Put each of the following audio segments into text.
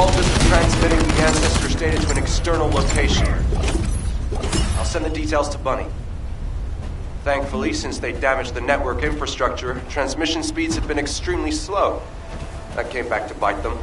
vault is transmitting the ancestors' data to an external location. I'll send the details to Bunny. Thankfully, since they damaged the network infrastructure, transmission speeds have been extremely slow. That came back to bite them.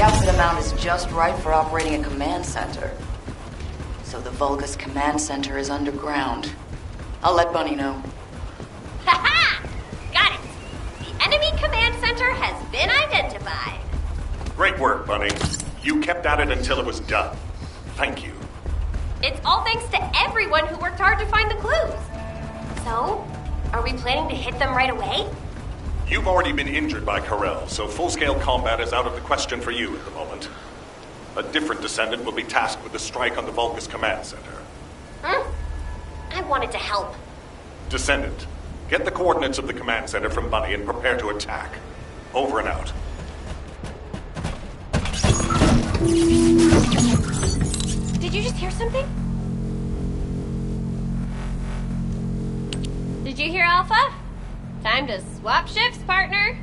The output amount is just right for operating a command center. So the Vulgus command center is underground. I'll let Bunny know. Ha-ha! Got it! The enemy command center has been identified. Great work, Bunny. You kept at it until it was done. Thank you. It's all thanks to everyone who worked hard to find the clues. So, are we planning to hit them right away? You've already been injured by Corel, so full-scale combat is out of the question for you at the moment. A different Descendant will be tasked with the strike on the Vulgus command center. I wanted to help. Descendant, get the coordinates of the command center from Bunny and prepare to attack. Over and out. Did you just hear something? Did you hear Alpha? Time to swap shifts, partner.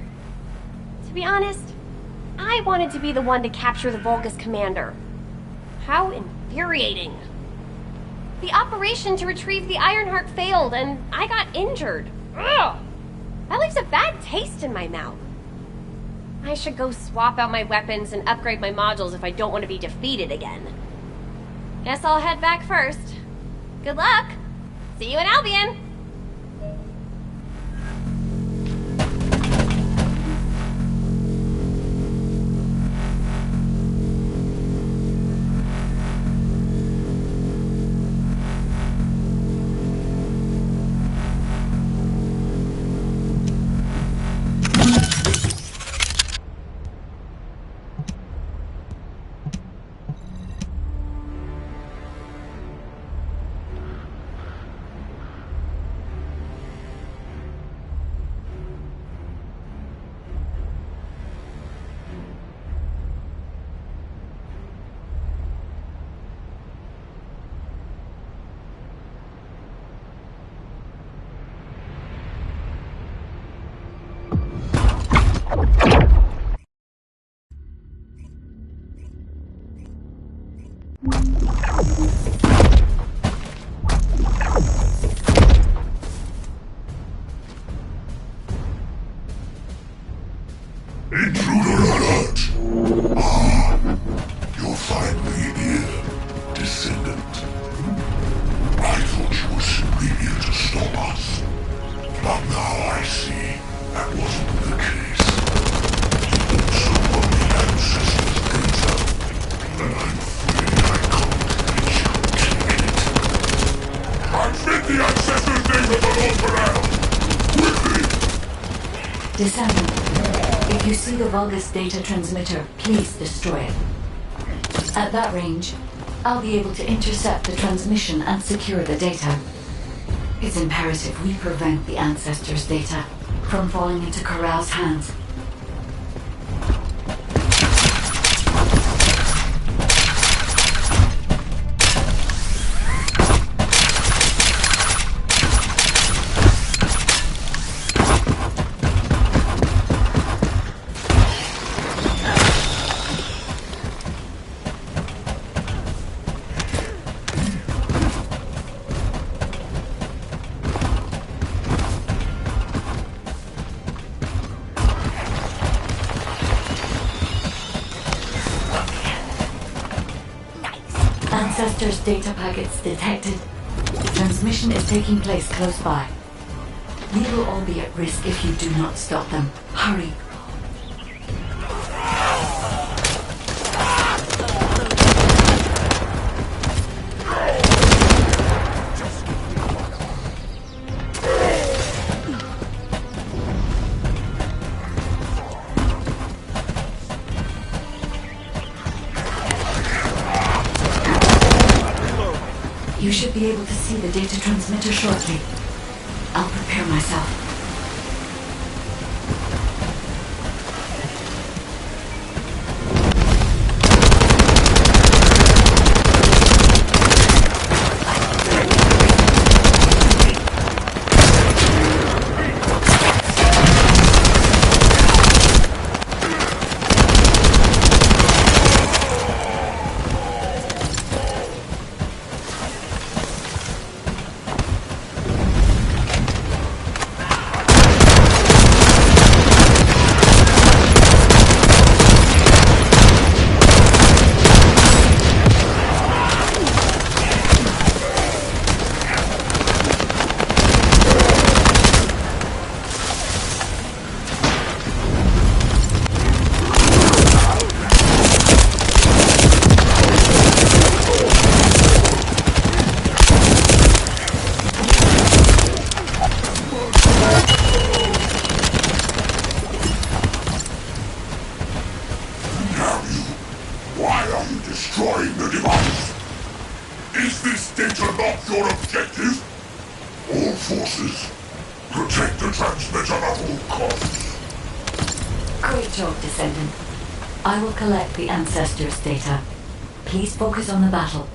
To be honest, I wanted to be the one to capture the Vulgus commander. How infuriating. The operation to retrieve the Ironheart failed, and I got injured. Ugh! That leaves a bad taste in my mouth. I should go swap out my weapons and upgrade my modules if I don't want to be defeated again. Guess I'll head back first. Good luck! See you in Albion! Intruder alert! You're finally here, Descendant. I thought you were simply here to stop us. But now I see that wasn't the case. You also won the ancestors' data, and I'm afraid I can't let you take it. Transmit the ancestors' data to Lord Corel! Quickly! Descendant. If you see the Vulgus data transmitter, please destroy it. At that range, I'll be able to intercept the transmission and secure the data. It's imperative we prevent the Ancestors' data from falling into Corel's hands. Ancestors' data packets detected. Transmission is taking place close by. We will all be at risk if you do not stop them. Hurry. You should be able to see the data transmitter shortly. I'll prepare myself. destroying the device. Is this data not your objective? All forces, protect the transmitter at all costs. Great job, Descendant. I will collect the Ancestors' data. Please focus on the battle.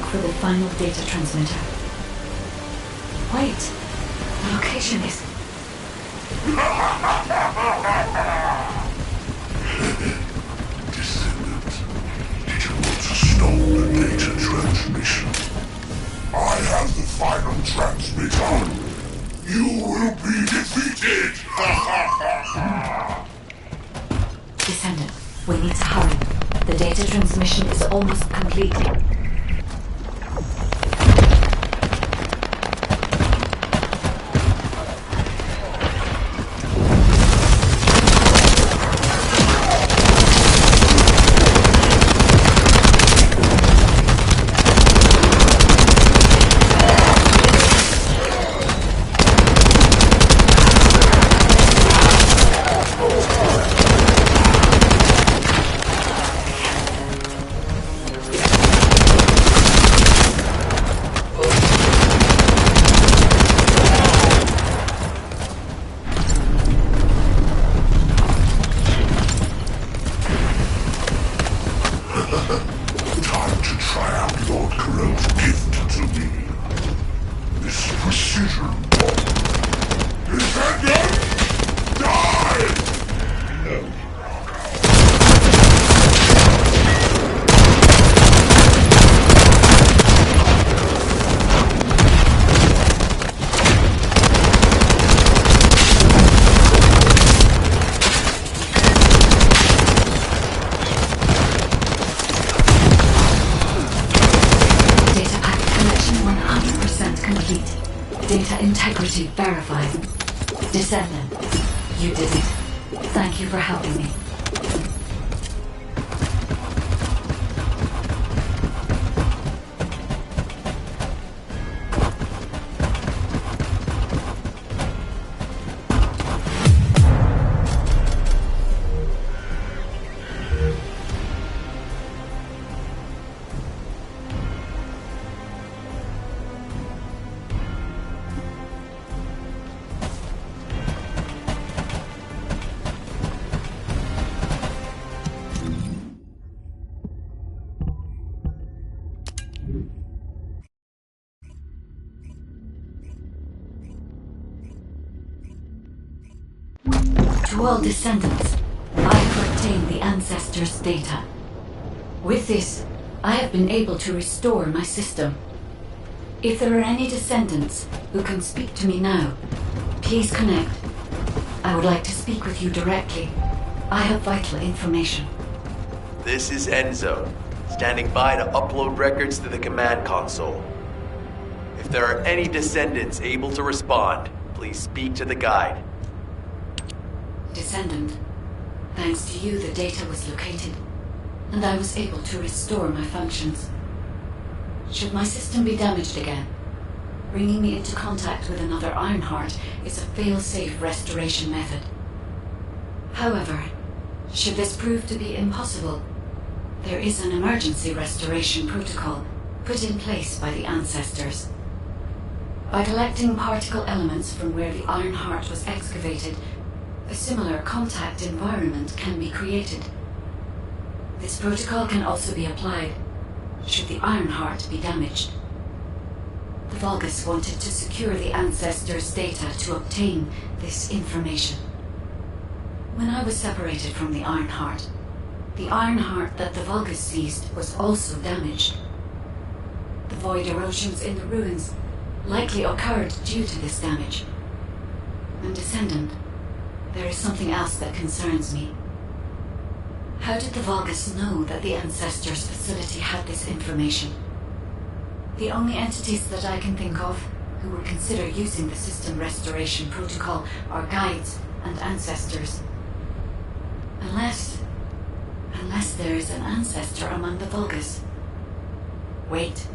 For the final data transmitter. Wait, the location is... Descendant, did you want to stop the data transmission? I have the final transmitter. You will be defeated! Descendant, we need to hurry. The data transmission is almost complete. Data integrity verified. Descendant, you did it. Thank you for helping me. To all descendants, I have obtained the ancestors' data. With this, I have been able to restore my system. If there are any descendants who can speak to me now, please connect. I would like to speak with you directly. I have vital information. This is Enzo, standing by to upload records to the command console. If there are any descendants able to respond, please speak to the guide. Descendant, thanks to you the data was located, and I was able to restore my functions. Should my system be damaged again, bringing me into contact with another Ironheart is a fail-safe restoration method. However, should this prove to be impossible, there is an emergency restoration protocol put in place by the ancestors. By collecting particle elements from where the Ironheart was excavated, a similar contact environment can be created. This protocol can also be applied should the Ironheart be damaged. The Vulgus wanted to secure the ancestors' data to obtain this information. When I was separated from the Ironheart that the Vulgus seized was also damaged. The void erosions in the ruins likely occurred due to this damage. And Descendant, there is something else that concerns me. How did the Vulgus know that the Ancestors facility had this information? The only entities that I can think of who would consider using the system restoration protocol are guides and Ancestors. Unless there is an ancestor among the Vulgus. Wait.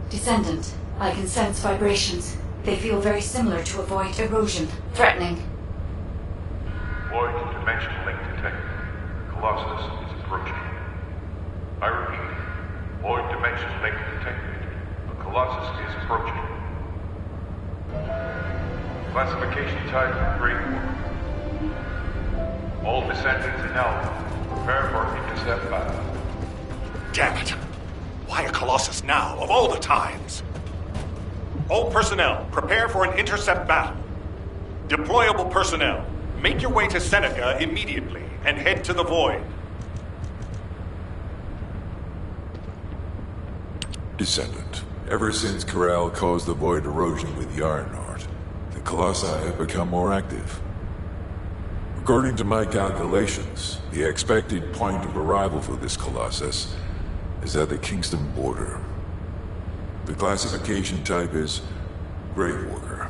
Descendant, I can sense vibrations. They feel very similar to a void erosion. Threatening. Void dimension link detected. Colossus is approaching. I repeat, void dimension link detected. The Colossus is approaching. Classification type Grade 1. All descendants in Albion, prepare for intercept battle. Damn it! Why a Colossus now, of all the times? All personnel, prepare for an intercept battle. Deployable personnel, make your way to Seneca immediately and head to the Void. Descendant, ever since Corral caused the Void erosion with the Ironheart, the Colossi have become more active. According to my calculations, the expected point of arrival for this Colossus is at the Kingston border. The classification type is Grave Walker,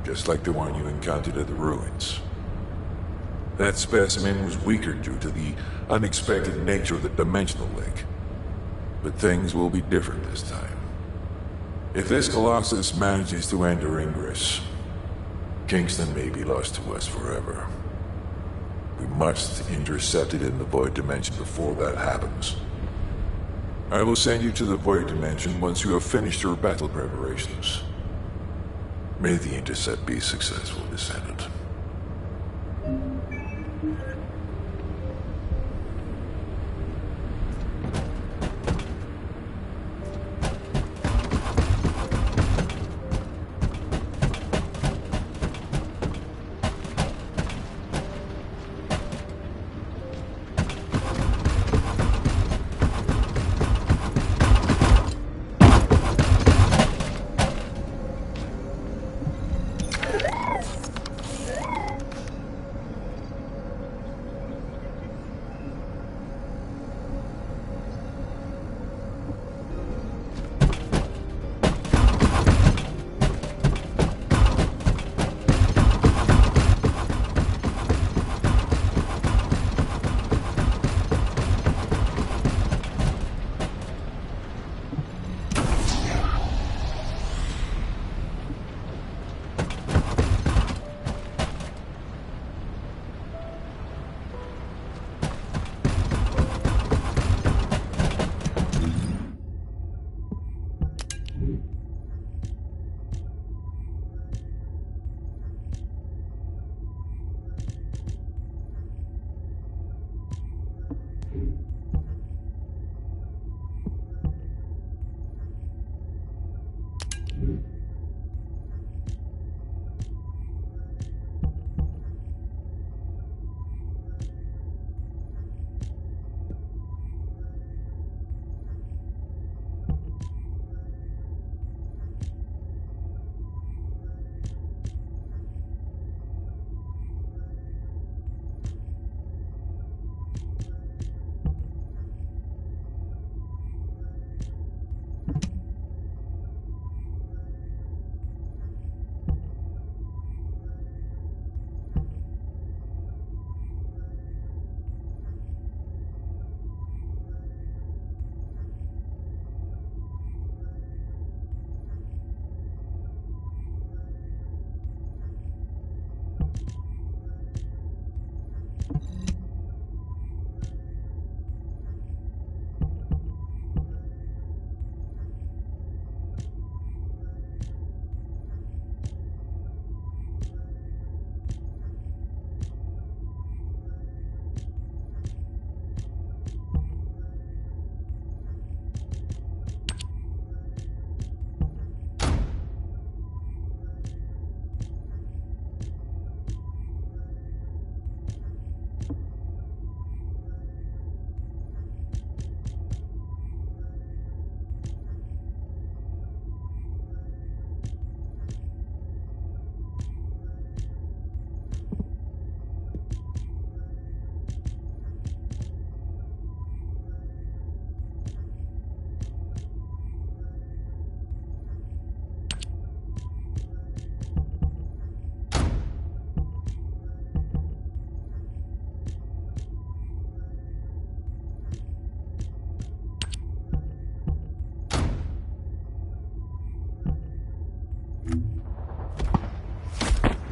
just like the one you encountered at the ruins. That specimen was weaker due to the unexpected nature of the dimensional link. But things will be different this time. If this Colossus manages to enter Ingress, Kingston may be lost to us forever. We must intercept it in the Void Dimension before that happens. I will send you to the Void Dimension once you have finished your battle preparations. May the intercept be successful, Descendant.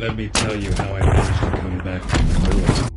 Let me tell you how I managed to come back from the ruins.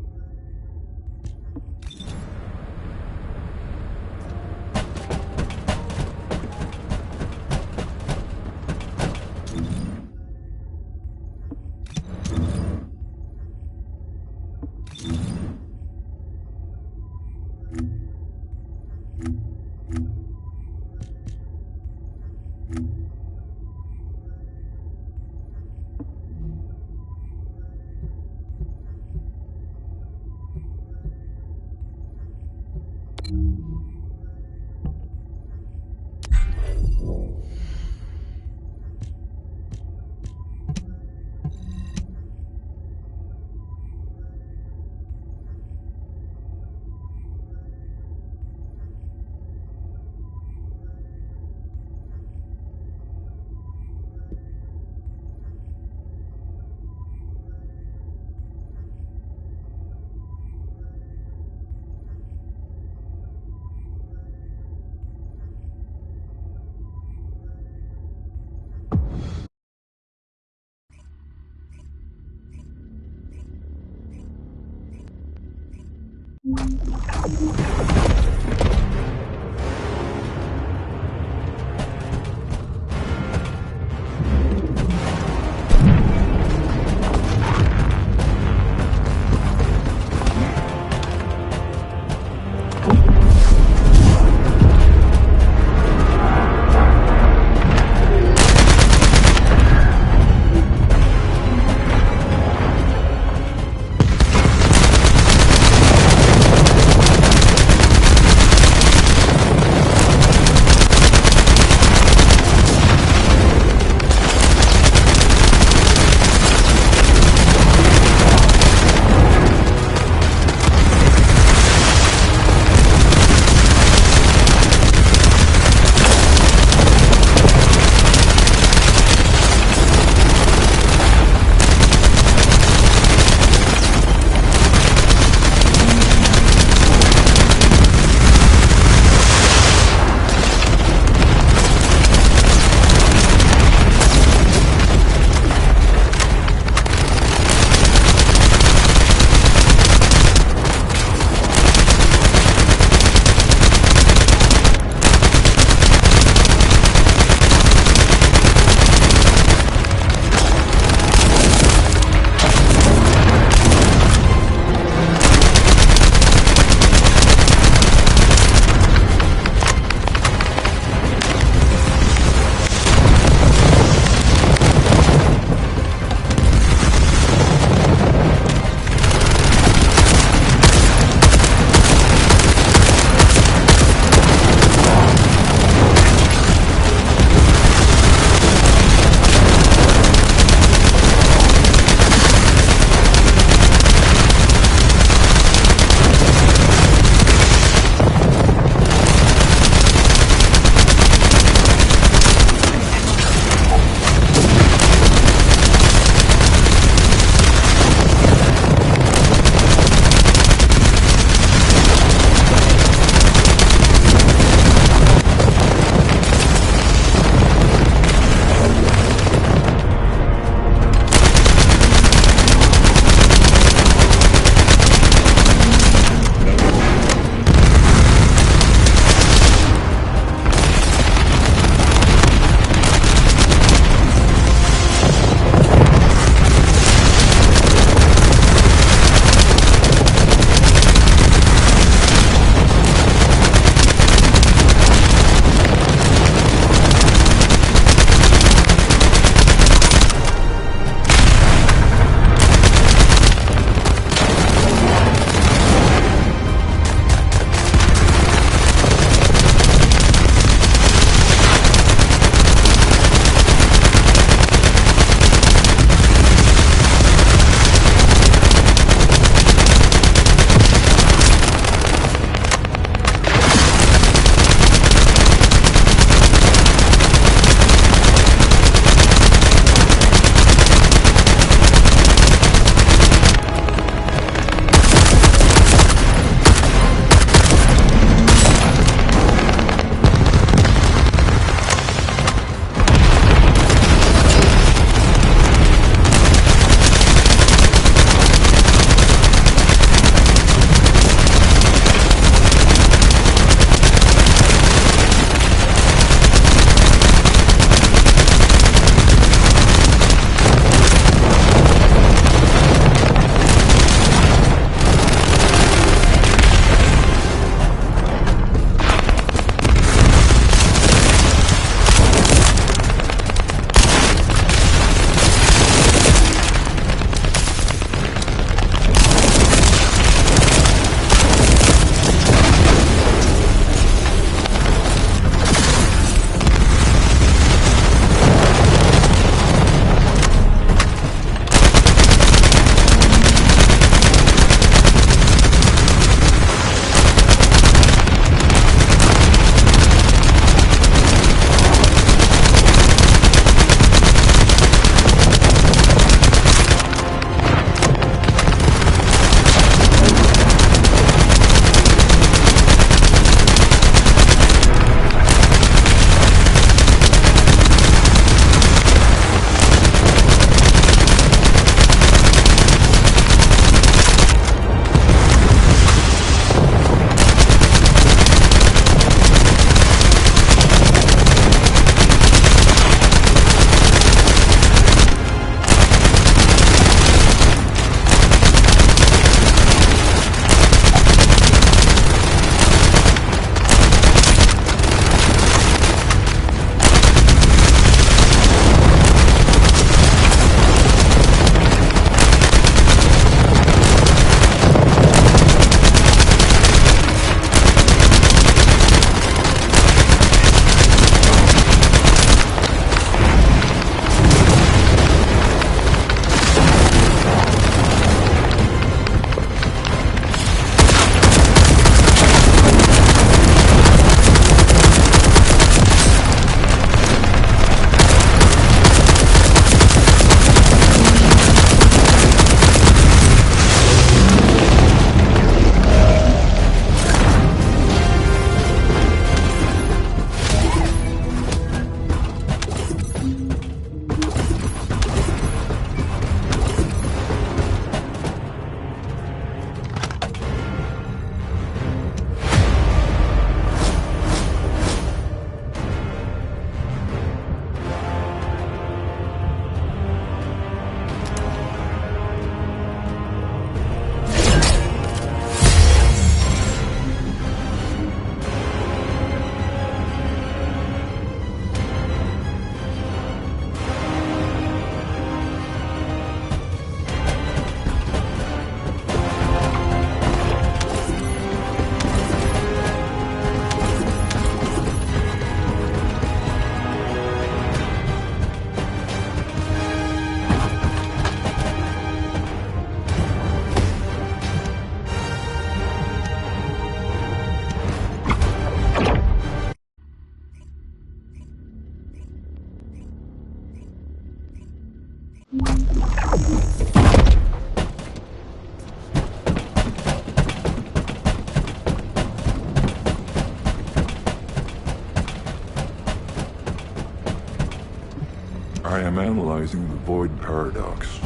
I am analyzing the Void Paradox.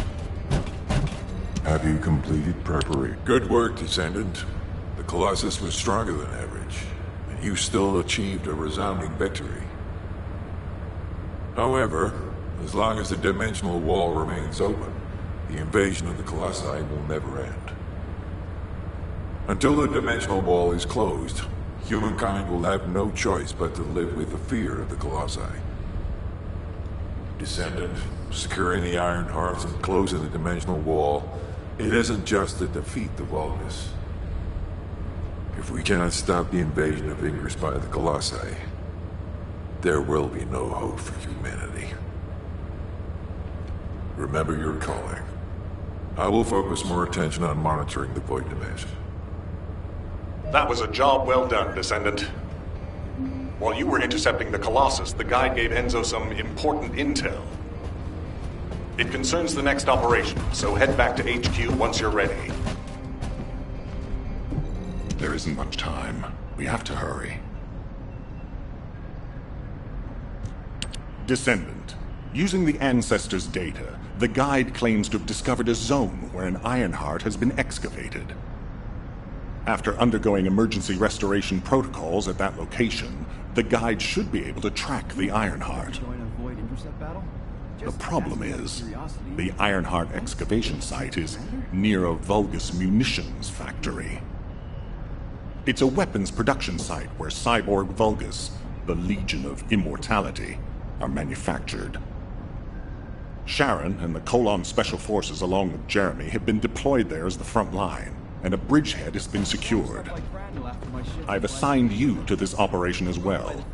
Have you completed preparation? Good work, Descendant. The Colossus was stronger than average, and you still achieved a resounding victory. However, as long as the dimensional wall remains open, the invasion of the Colossi will never end. Until the dimensional wall is closed, humankind will have no choice but to live with the fear of the Colossi. Descendant, securing the Iron Hearts and closing the dimensional wall, it isn't just to defeat the Vulgus. If we cannot stop the invasion of Ingress by the Colossi, there will be no hope for humanity. Remember your calling. I will focus more attention on monitoring the Void Dimension. That was a job well done, Descendant. While you were intercepting the Colossus, the guide gave Enzo some important intel. It concerns the next operation, so head back to HQ once you're ready. There isn't much time. We have to hurry. Descendant. Using the Ancestors' data, the guide claims to have discovered a zone where an Ironheart has been excavated. After undergoing emergency restoration protocols at that location, the guide should be able to track the Ironheart. The problem is, the Ironheart excavation site is near a Vulgus munitions factory. It's a weapons production site where cyborg Vulgus, the Legion of Immortality, are manufactured. Sharon and the Colon Special Forces along with Jeremy have been deployed there as the front line, and a bridgehead has been secured. I've assigned you to this operation as well.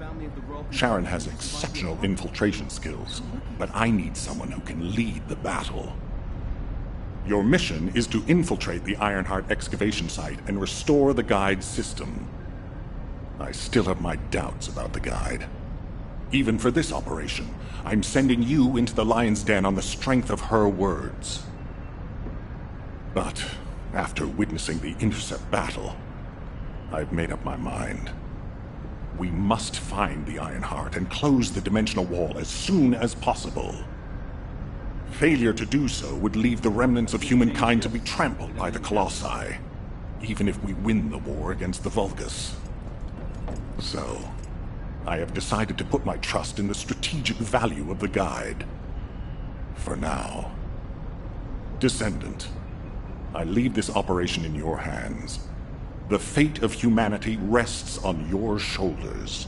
Sharon has exceptional infiltration skills, but I need someone who can lead the battle. Your mission is to infiltrate the Ironheart excavation site and restore the guide's system. I still have my doubts about the guide. Even for this operation, I'm sending you into the Lion's Den on the strength of her words. But after witnessing the intercept battle, I've made up my mind. We must find the Ironheart and close the dimensional wall as soon as possible. Failure to do so would leave the remnants of humankind to be trampled by the Colossi, even if we win the war against the Vulgus. So, I have decided to put my trust in the strategic value of the guide. For now. Descendant, I leave this operation in your hands. The fate of humanity rests on your shoulders.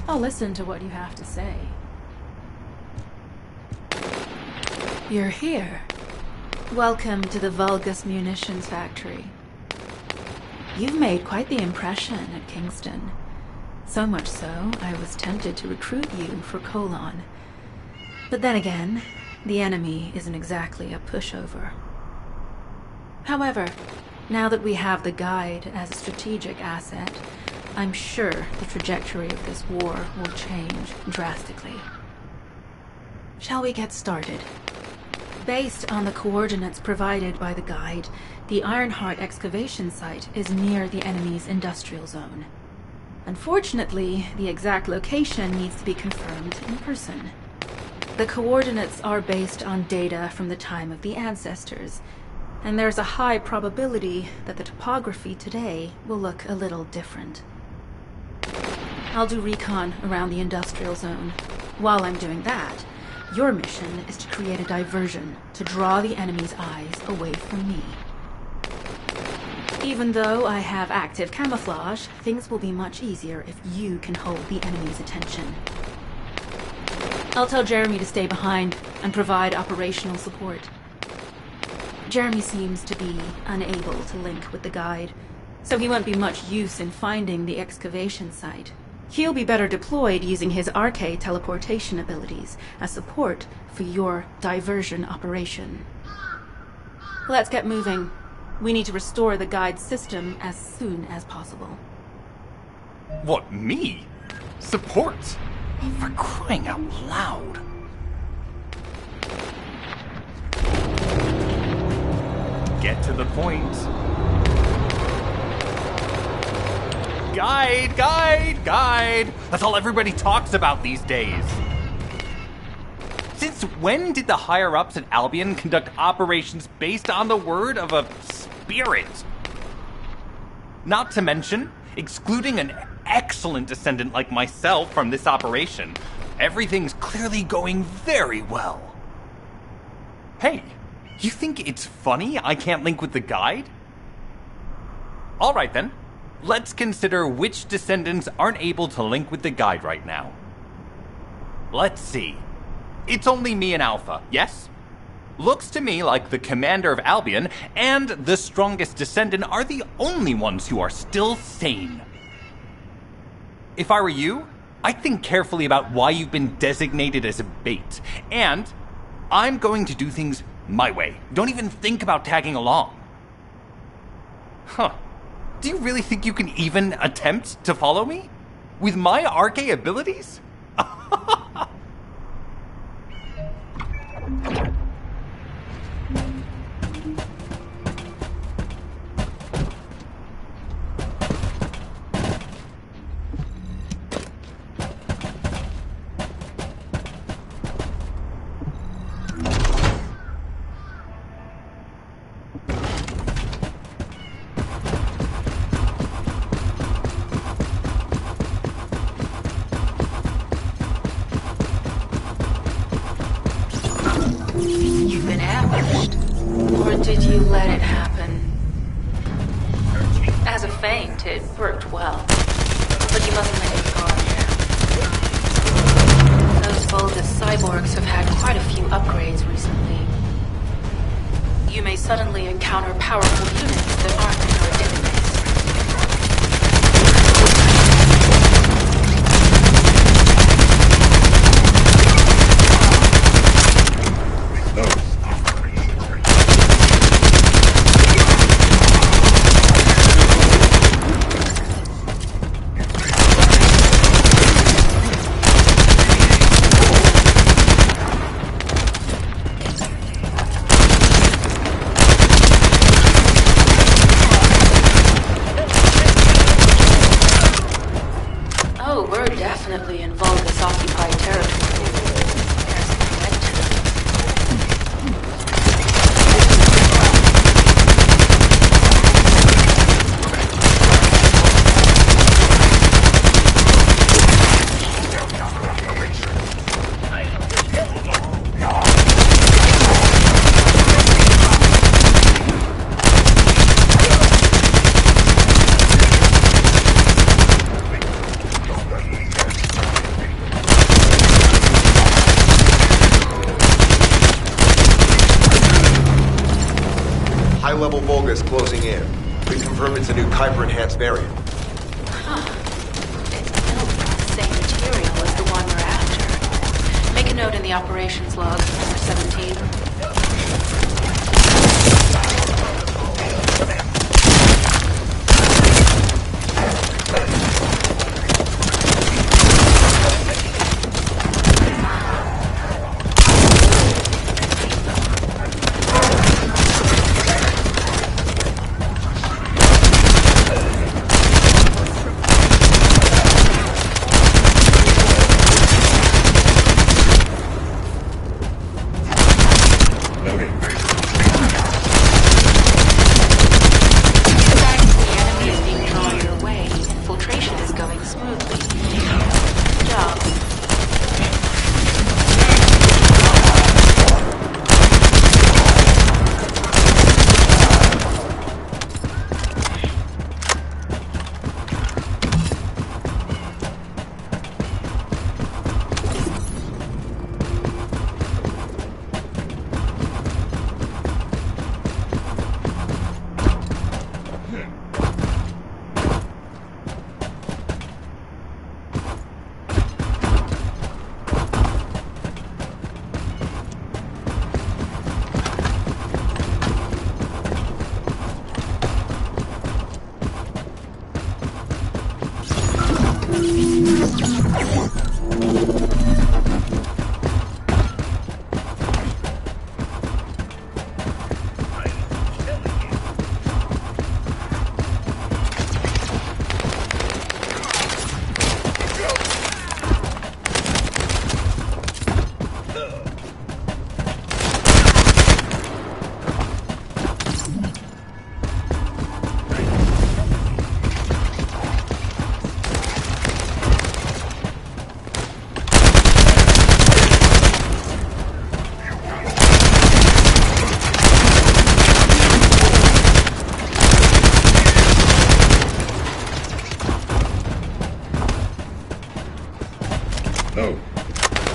I'll listen to what you have to say. You're here. Welcome to the Vulgus Munitions Factory. You've made quite the impression at Kingston. So much so, I was tempted to recruit you for Colon. But then again, the enemy isn't exactly a pushover. However, now that we have the guide as a strategic asset, I'm sure the trajectory of this war will change drastically. Shall we get started? Based on the coordinates provided by the guide, the Ironheart excavation site is near the enemy's industrial zone. Unfortunately, the exact location needs to be confirmed in person. The coordinates are based on data from the time of the ancestors, and there's a high probability that the topography today will look a little different. I'll do recon around the industrial zone. While I'm doing that, your mission is to create a diversion to draw the enemy's eyes away from me. Even though I have active camouflage, things will be much easier if you can hold the enemy's attention. I'll tell Jeremy to stay behind and provide operational support. Jeremy seems to be unable to link with the guide, so he won't be much use in finding the excavation site. He'll be better deployed using his arcade teleportation abilities as support for your diversion operation. Let's get moving. We need to restore the guide system as soon as possible. What, me? Support? For crying out loud. Get to the point. Guide, guide, guide. That's all everybody talks about these days. Since when did the higher-ups at Albion conduct operations based on the word of a spirit? Not to mention, excluding an excellent descendant like myself from this operation, everything's clearly going very well. Hey, you think it's funny I can't link with the guide? All right then. Let's consider which descendants aren't able to link with the guide right now. Let's see. It's only me and Alpha, yes? Looks to me like the commander of Albion and the strongest descendant are the only ones who are still sane. If I were you, I'd think carefully about why you've been designated as a bait, and I'm going to do things my way. Don't even think about tagging along. Huh. Do you really think you can even attempt to follow me? With my arcade abilities? Did you let it happen? As a feint, it worked well. But you mustn't let it go on now. Those Vulgus cyborgs have had quite a few upgrades recently. You may suddenly encounter powerful units that aren't in your database. probably in Vulgus occupied territory. High-level Vulgus closing in. We confirm it's a new Kuiper-enhanced variant. Huh. It's built from the same material as the one we're after. Make a note in the operations log, number 17.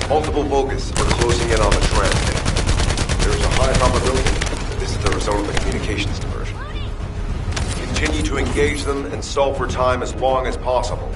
Multiple Vulgus are closing in on the transmitter. There is a high probability that this is the result of the communications diversion. Continue to engage them and stall for time as long as possible.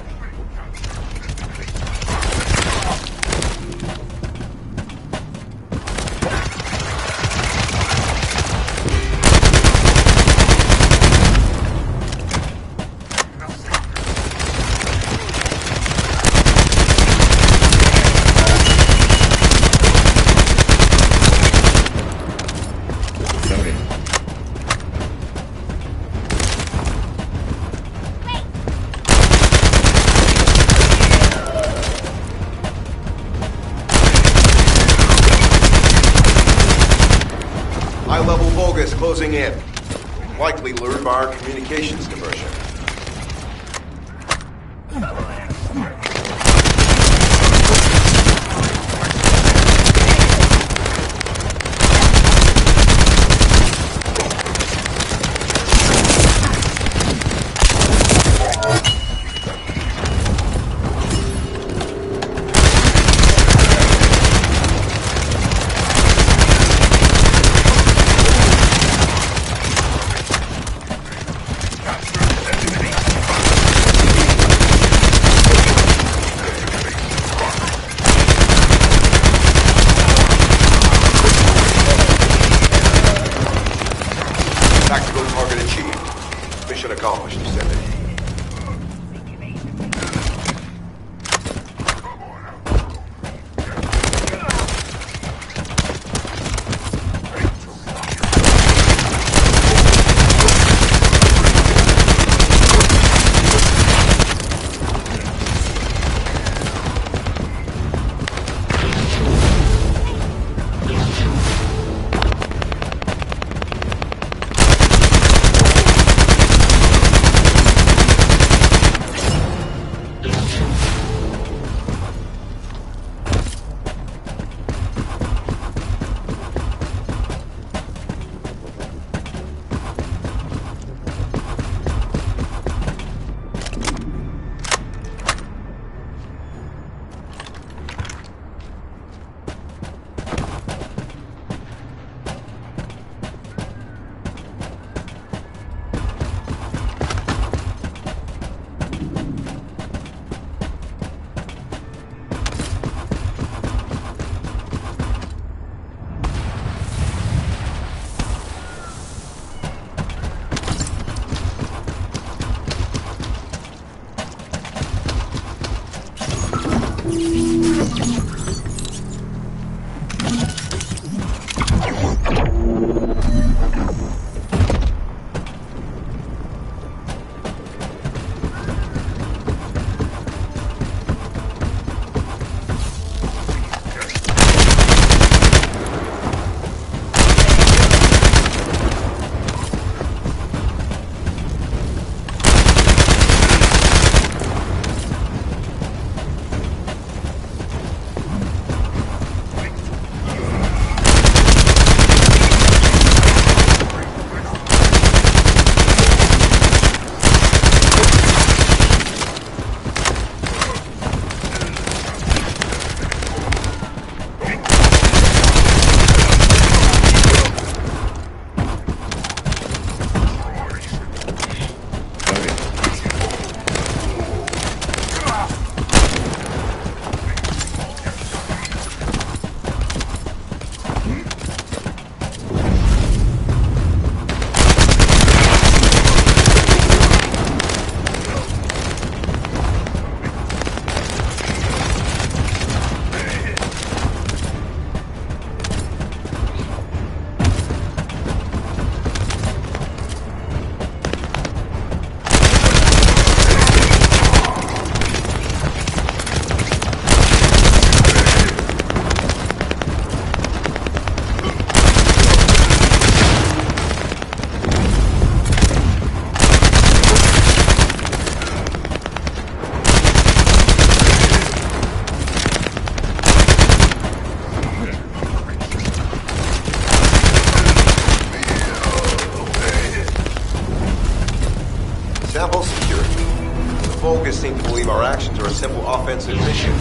High-level Vulgus closing in. Likely lured by our communications diversion. Tactical target achieved. Mission accomplished, Descendant. Example, security. The Vulgus seem to believe our actions are a simple offensive mission.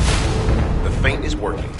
The feint is working.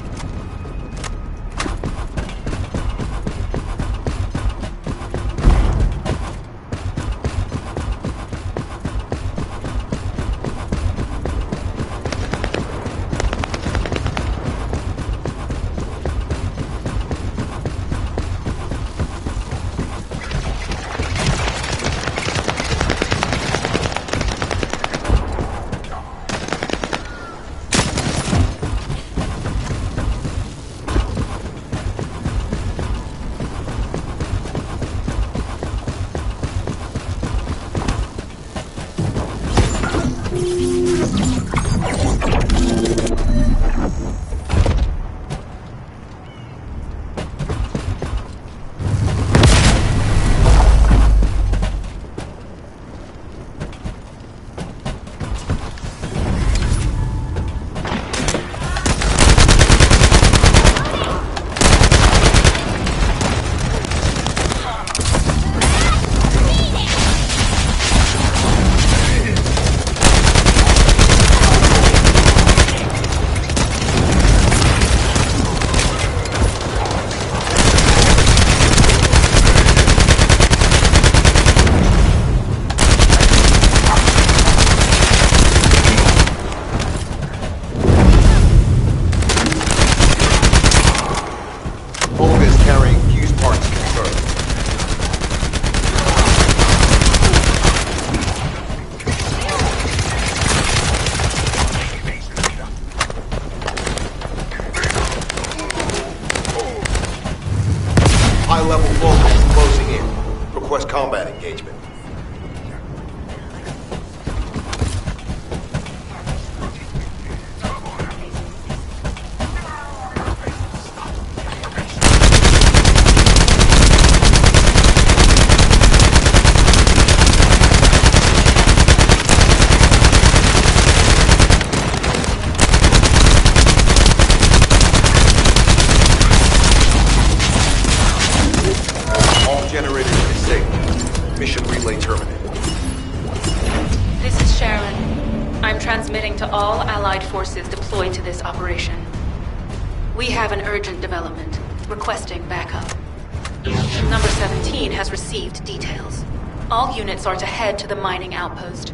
High-level Vulgus closing in. Request combat engagement. To all Allied forces deployed to this operation. We have an urgent development, requesting backup. Number 17 has received details. All units are to head to the mining outpost.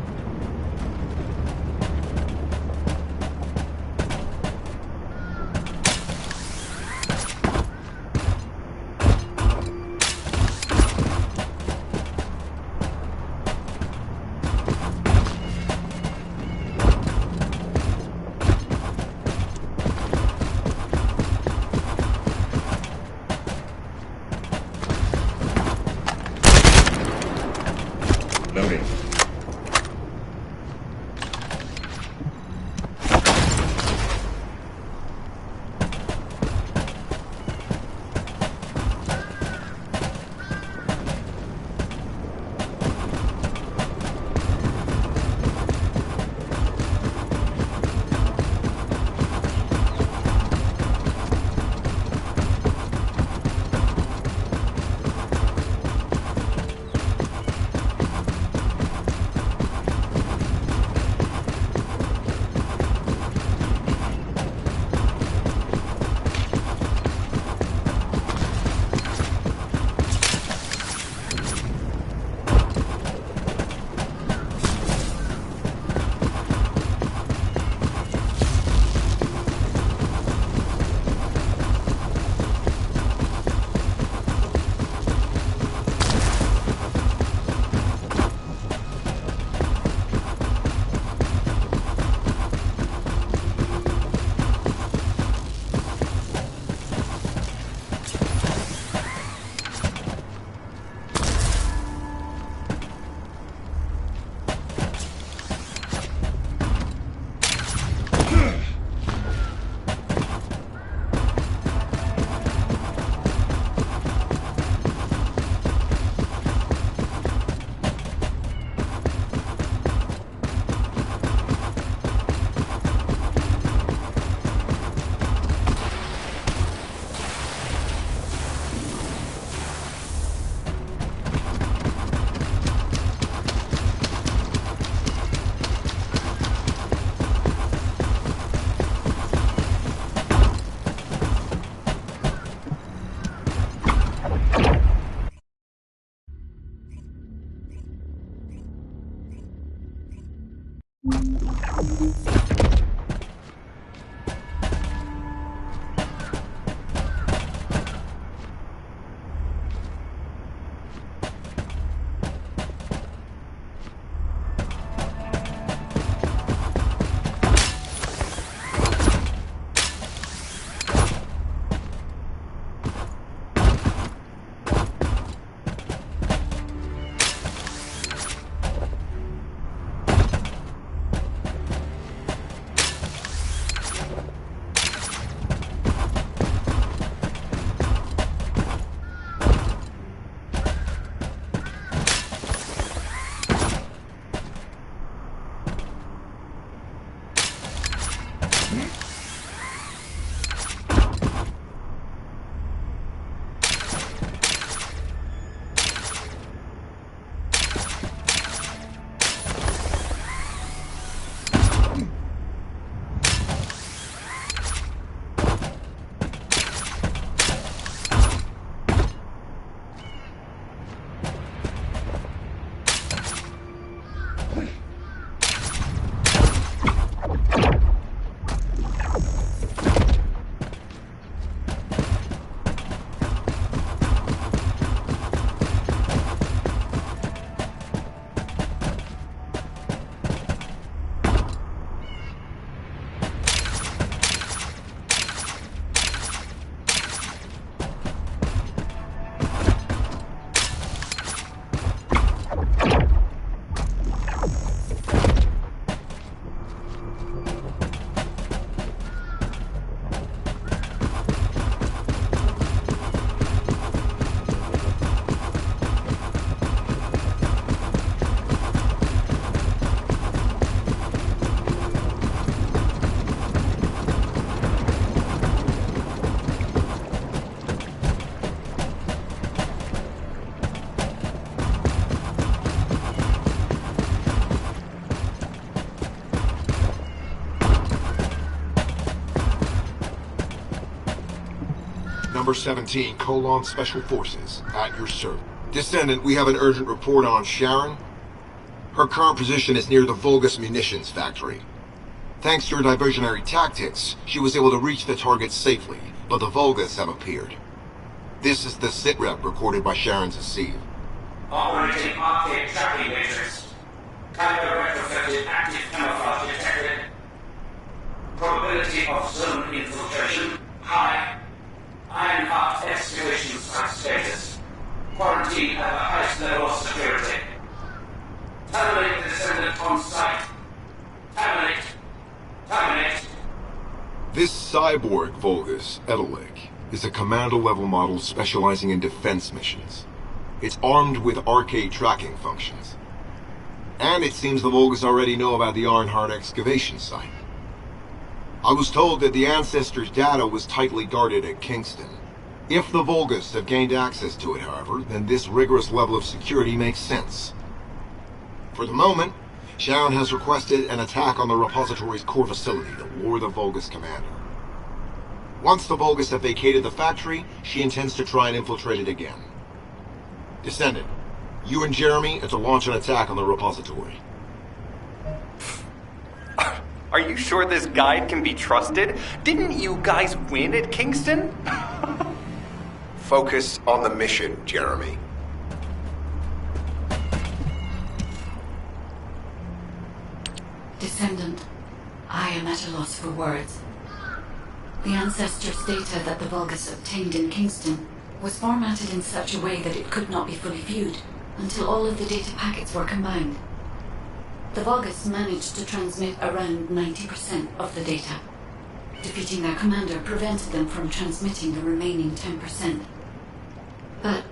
Number 17, Special Forces, at your service. Descendant, we have an urgent report on Sharon. Her current position is near the Vulgus munitions factory. Thanks to your diversionary tactics, she was able to reach the target safely, but the Vulgus have appeared. This is the sitrep recorded by Sharon's Asif. Operating Parte tracking matrix. Type of retrofitted active camouflage detected. Probability of zone infiltration high. Ironheart excavation site status. Quarantine at the highest level of security. Terminate the Descendant on site. Terminate. Terminate. This cyborg Vulgus, Edelik, is a commando-level model specializing in defense missions. It's armed with arcade tracking functions. And it seems the Vulgus already know about the Ironheart excavation site. I was told that the Ancestors' data was tightly guarded at Kingston. If the Vulgus have gained access to it, however, then this rigorous level of security makes sense. For the moment, Sharon has requested an attack on the repository's core facility to lure the Vulgus commander. Once the Vulgus have vacated the factory, she intends to try and infiltrate it again. Descendant, you and Jeremy are to launch an attack on the repository. Are you sure this guide can be trusted? Didn't you guys win at Kingston? Focus on the mission, Jeremy. Descendant, I am at a loss for words. The Ancestors' data that the Vulgus obtained in Kingston was formatted in such a way that it could not be fully viewed until all of the data packets were combined. The Vulgus managed to transmit around 90% of the data. Defeating their commander prevented them from transmitting the remaining 10%. But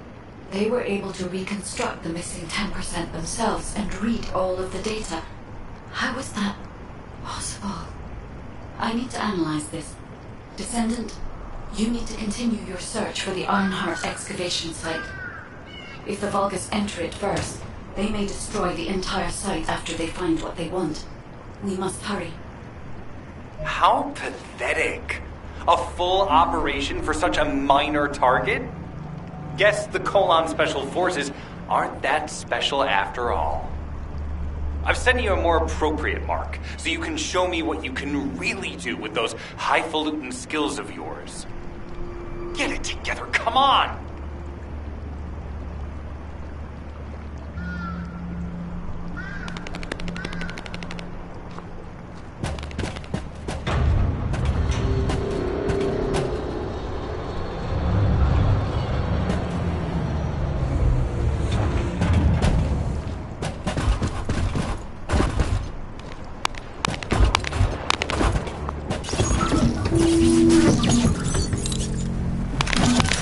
they were able to reconstruct the missing 10% themselves and read all of the data. How was that possible? I need to analyze this. Descendant, you need to continue your search for the Ironheart excavation site. If the Vulgus enter it first, they may destroy the entire site after they find what they want. We must hurry. How pathetic. A full operation for such a minor target? Guess the Special Forces aren't that special after all. I've sent you a more appropriate mark, so you can show me what you can really do with those highfalutin skills of yours. Get it together, come on!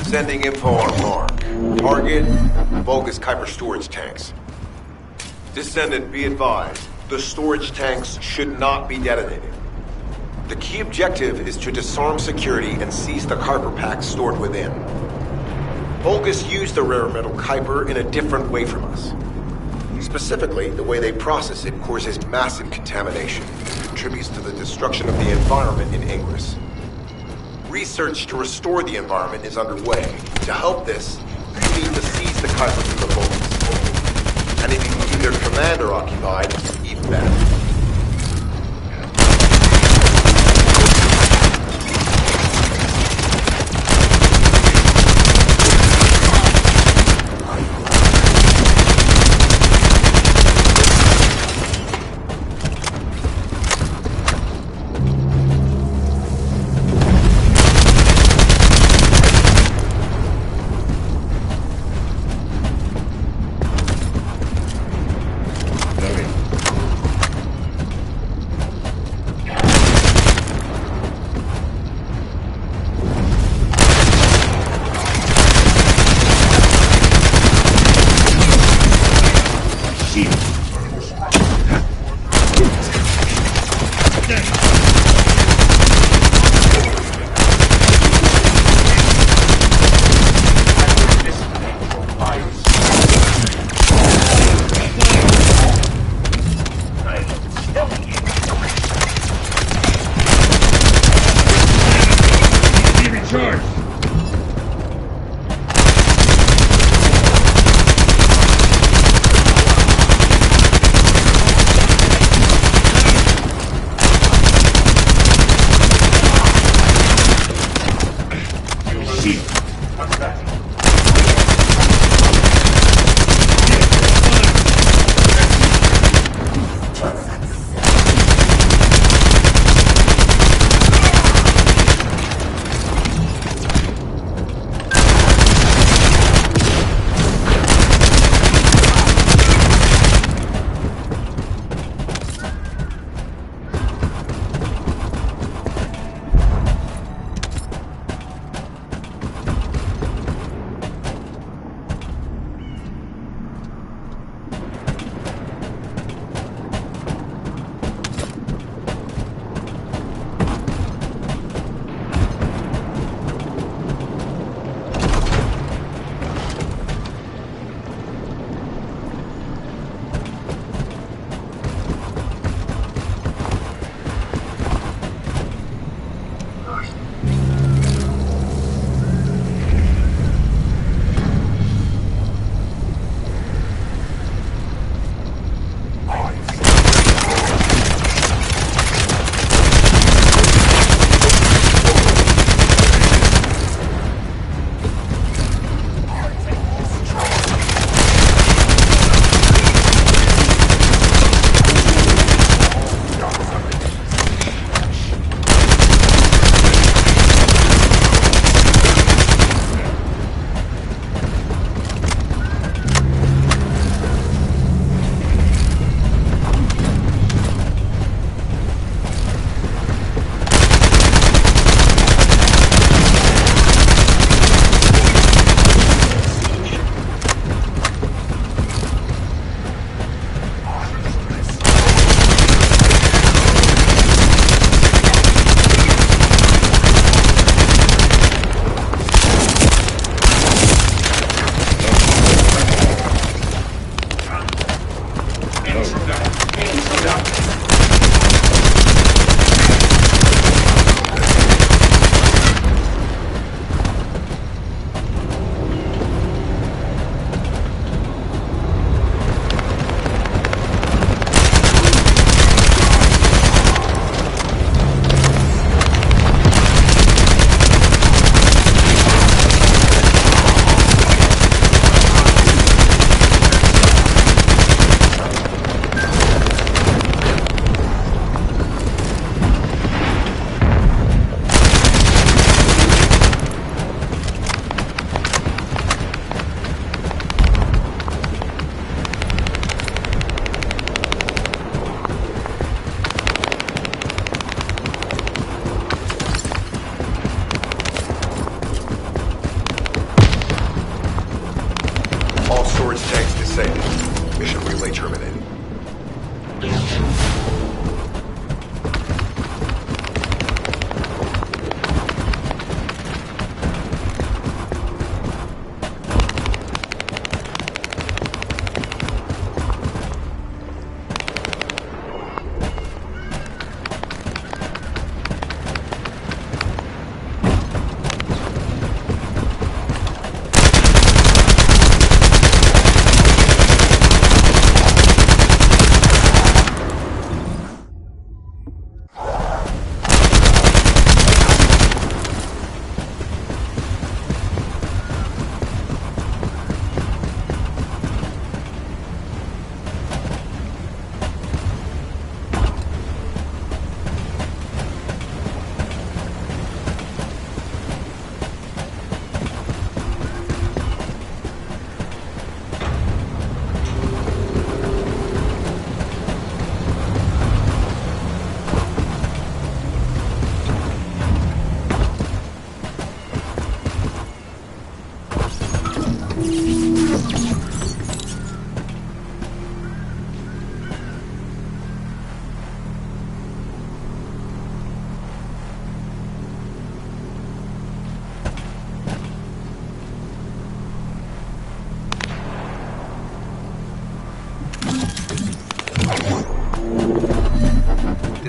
Sending info on mark. Target, Vulgus Kuiper storage tanks. Descendant, be advised, the storage tanks should not be detonated. The key objective is to disarm security and seize the Kuiper packs stored within. Vulgus use the rare metal Kuiper in a different way from us. Specifically, the way they process it causes massive contamination and contributes to the destruction of the environment in Ingress. Research to restore the environment is underway. To help this, you need to seize the Kuiper from the Vulcans. And if you can keep their commander occupied, even better.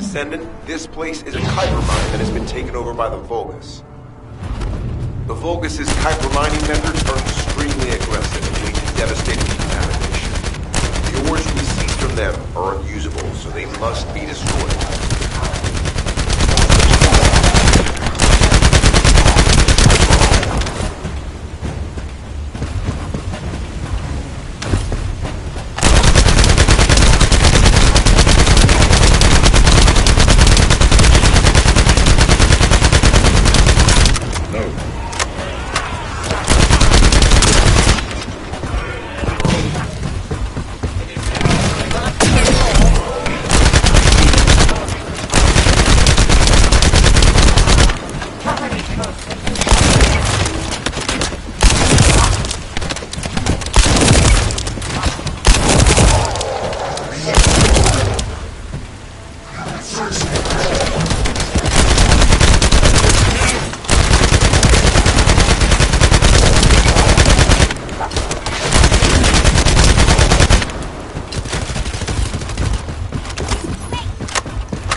Descendant, this place is a Kuiper mine that has been taken over by the Vulgus. The Vulgus' Kuiper mining methods are extremely aggressive and lead to devastating contamination. The ores we seize from them are unusable, so they must be destroyed.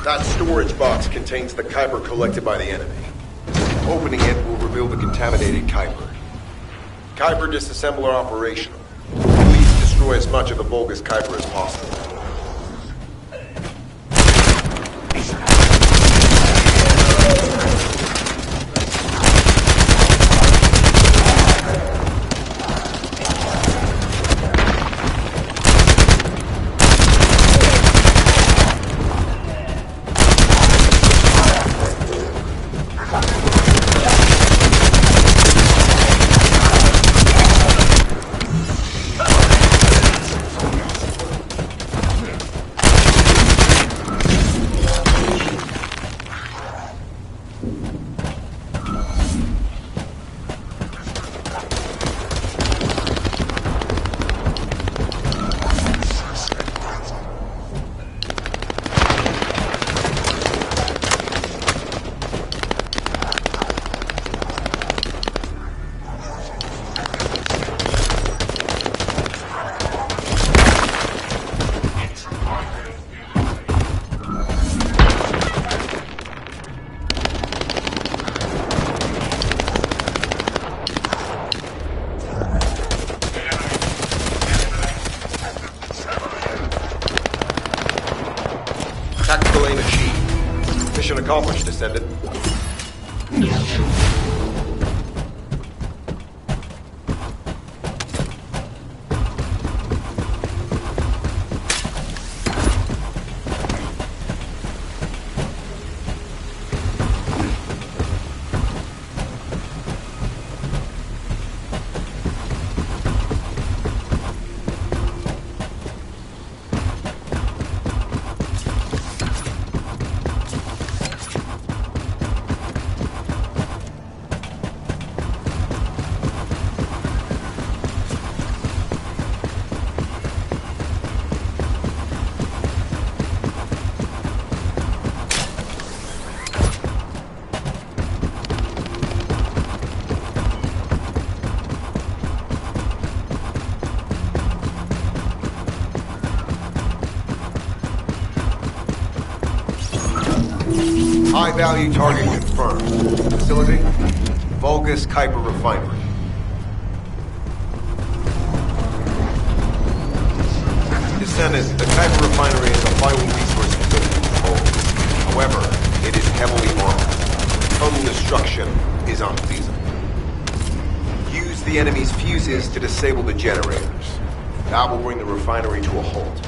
That storage box contains the Kuiper collected by the enemy. Opening it will reveal the contaminated Kuiper. Kuiper disassembler operational. Please destroy as much of the Vulgus Kuiper as possible. Tactical aim achieved. Mission accomplished, Descendant. High-value target confirmed. Facility? Vulgus Kuiper Refinery. Descendant, the Kuiper Refinery is a vital resource facility for Vulgus. However, it is heavily armed. Total destruction is unfeasible. Use the enemy's fuses to disable the generators. That will bring the refinery to a halt.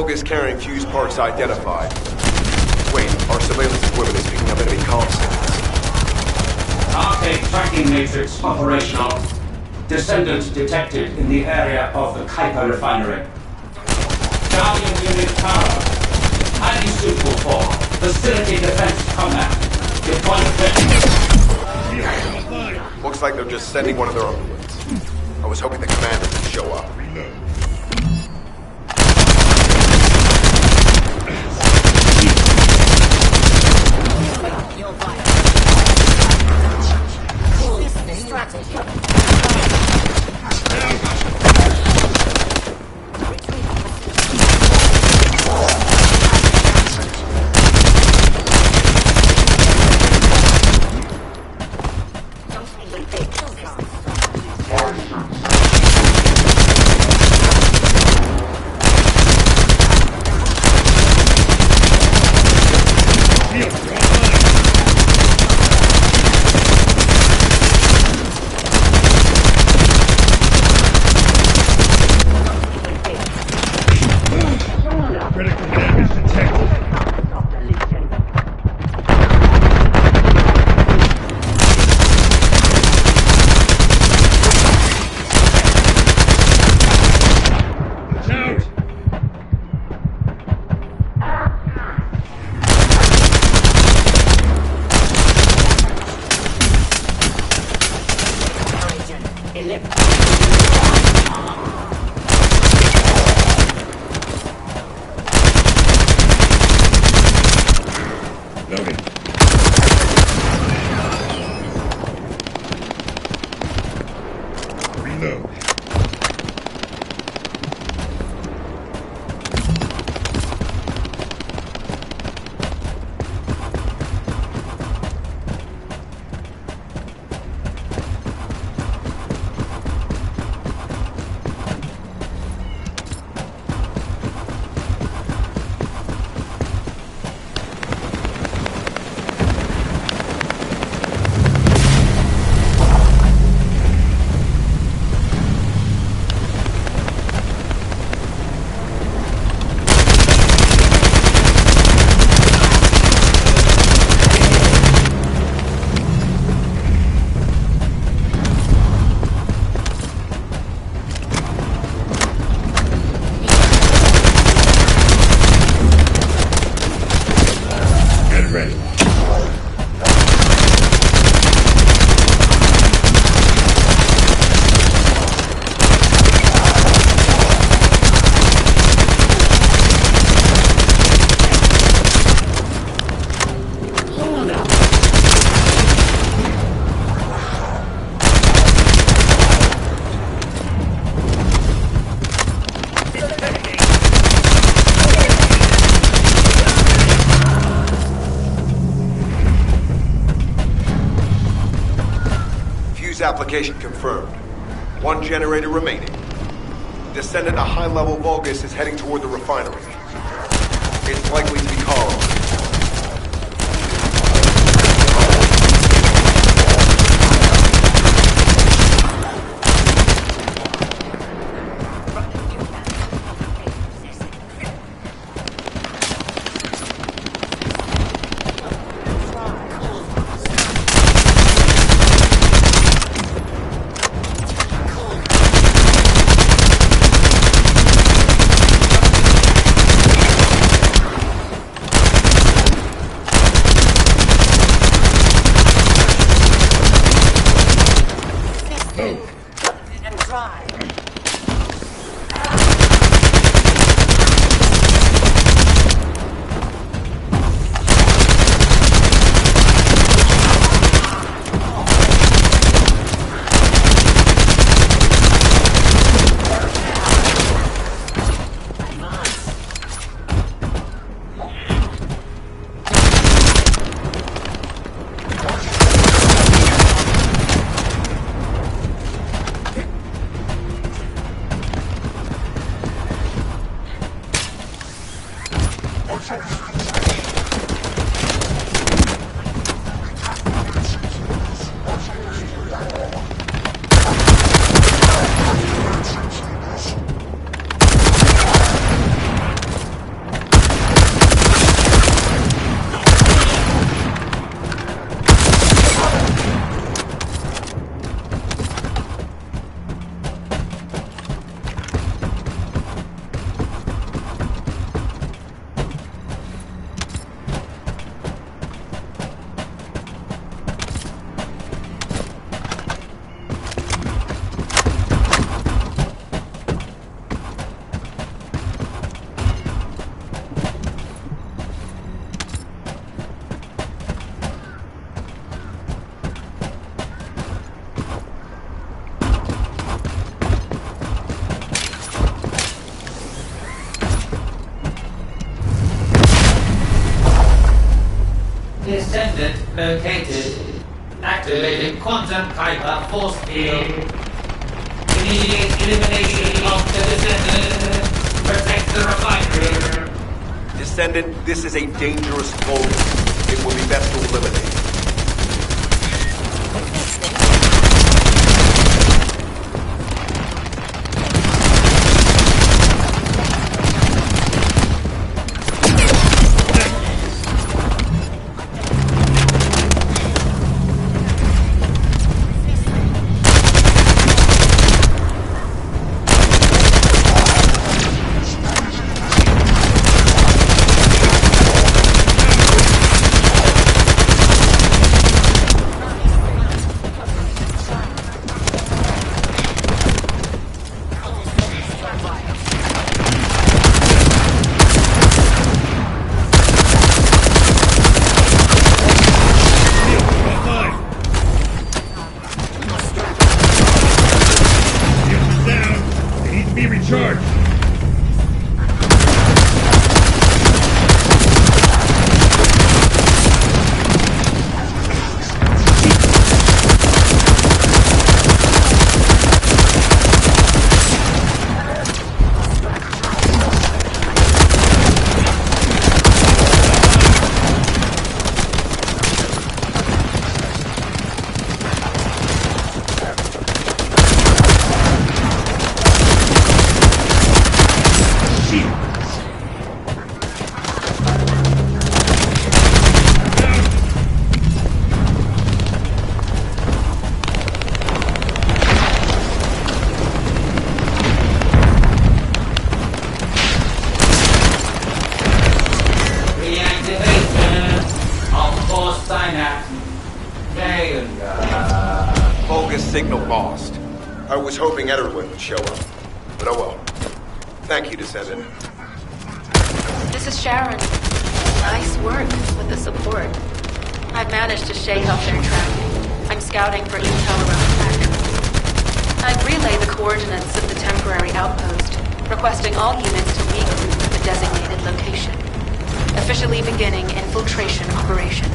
Vulgus carrying fuse parts identified. Wait, our surveillance equipment is picking up enemy comm signals. Arcade tracking matrix operational. Descendant detected in the area of the Kuiper refinery. Guardian unit power. Highly suitable for facility defense combat. Deployment ready. Looks like they're just sending one of their own units. I was hoping the commander would show up. Application confirmed. One generator remaining. Descendant, a high-level Vulgus is heading toward the refinery. It's likely to be colonized. Descendant located. Activating quantum Kuiper force field. Immediate elimination of the Descendant. Protect the refinery. Descendant, this is a dangerous Vulgus. It will be best to eliminate. Signal lost. I was hoping Ederlin would show up. But oh well. Thank you, Descendant. This is Sharon. Nice work with the support. I've managed to shake off their tracking. I'm scouting for intel around the factory. I'd relay the coordinates of the temporary outpost, requesting all units to regroup at the designated location. Officially beginning infiltration operation.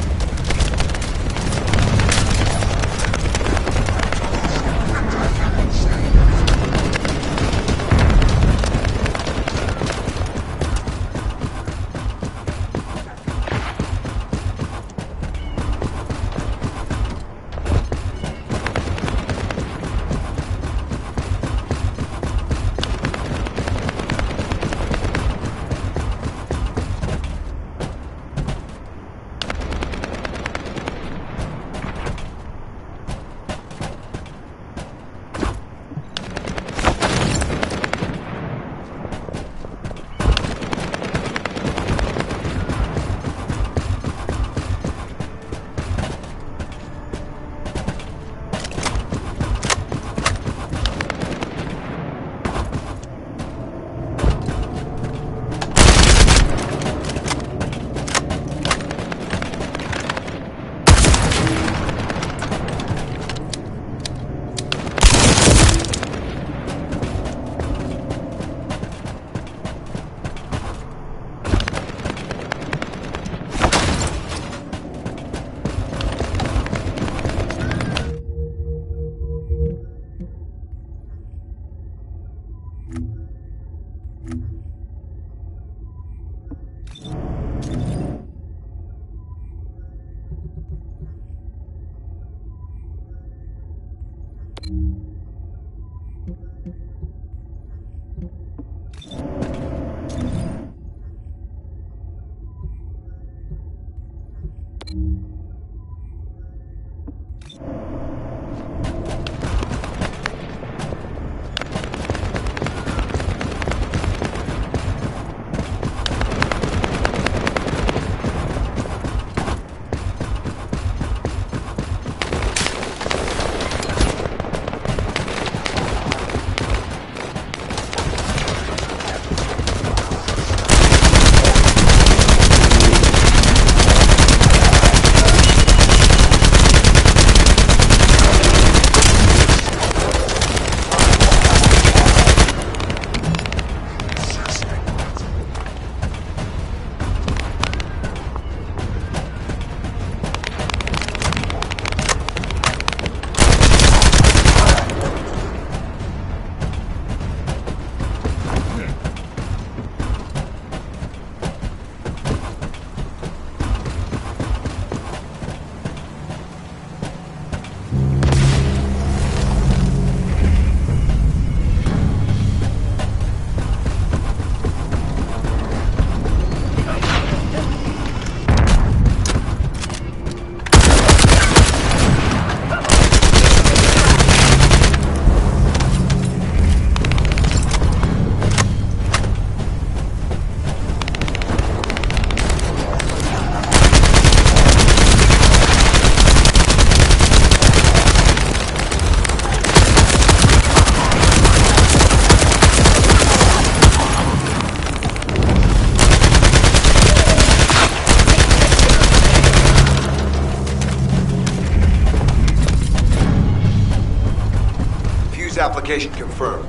Fabrication confirmed.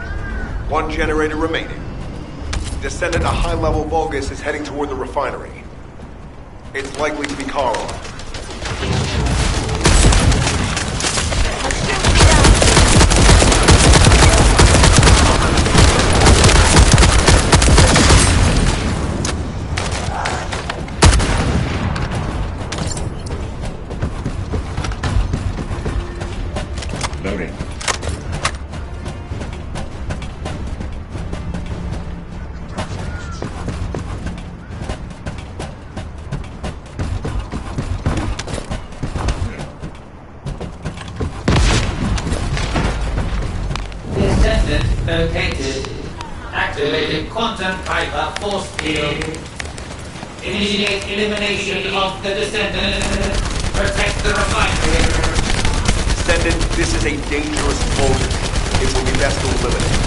One generator remaining. Descendant, a high-level Vulgus is heading toward the refinery. It's likely to be Carl. Loading. Descendant located. Activated quantum fiber force field. Initiate elimination of the Descendant. Protect the refinery. Descendant, this is a dangerous Vulgus. It will be best to eliminate.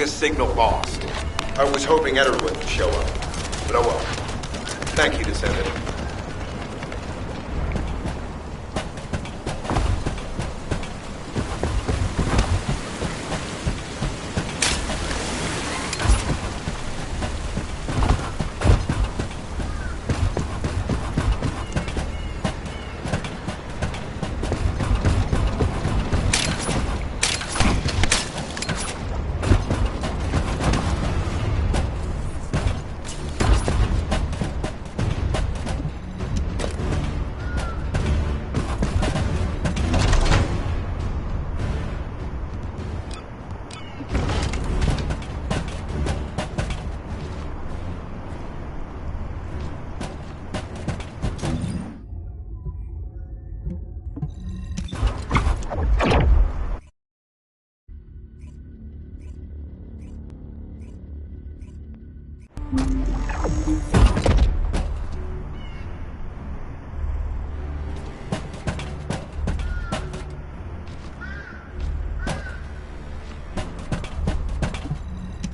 Signal lost. I was hoping Ederlin would show up, but oh well. Thank you, Descendant.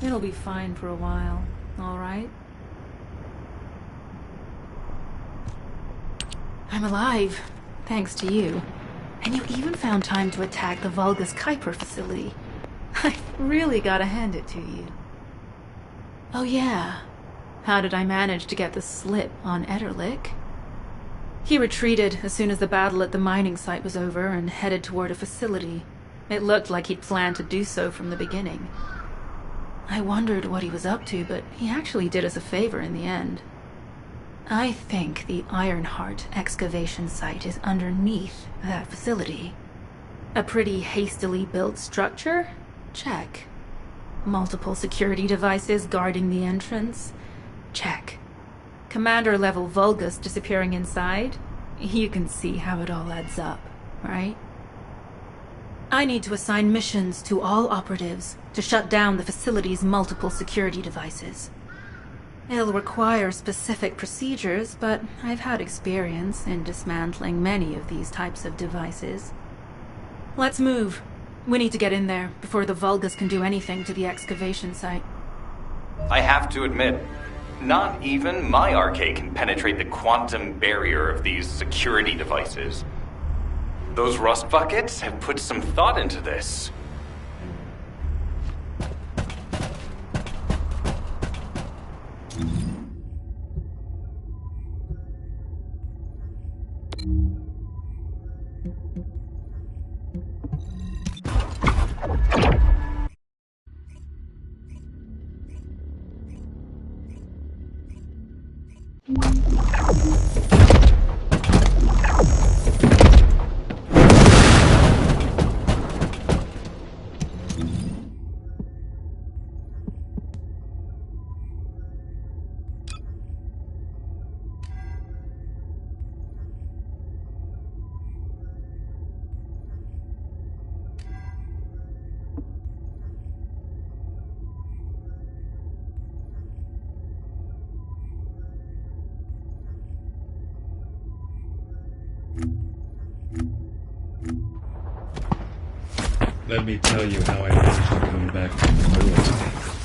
It'll be fine for a while, all right? I'm alive, thanks to you. And you even found time to attack the Vulgus Kuiper facility. I really gotta hand it to you. Oh yeah, how did I manage to get the slip on Ederlich? He retreated as soon as the battle at the mining site was over and headed toward a facility. It looked like he'd planned to do so from the beginning. I wondered what he was up to, but he actually did us a favor in the end. I think the Ironheart excavation site is underneath that facility. A pretty hastily built structure? Check. Multiple security devices guarding the entrance? Check. Commander-level Vulgus disappearing inside? You can see how it all adds up, right? I need to assign missions to all operatives to shut down the facility's multiple security devices. It'll require specific procedures, but I've had experience in dismantling many of these types of devices. Let's move. We need to get in there before the Vulgus can do anything to the excavation site. I have to admit, not even my arcade can penetrate the quantum barrier of these security devices. Those rust buckets have put some thought into this. Let me tell you how I managed to come back from the military.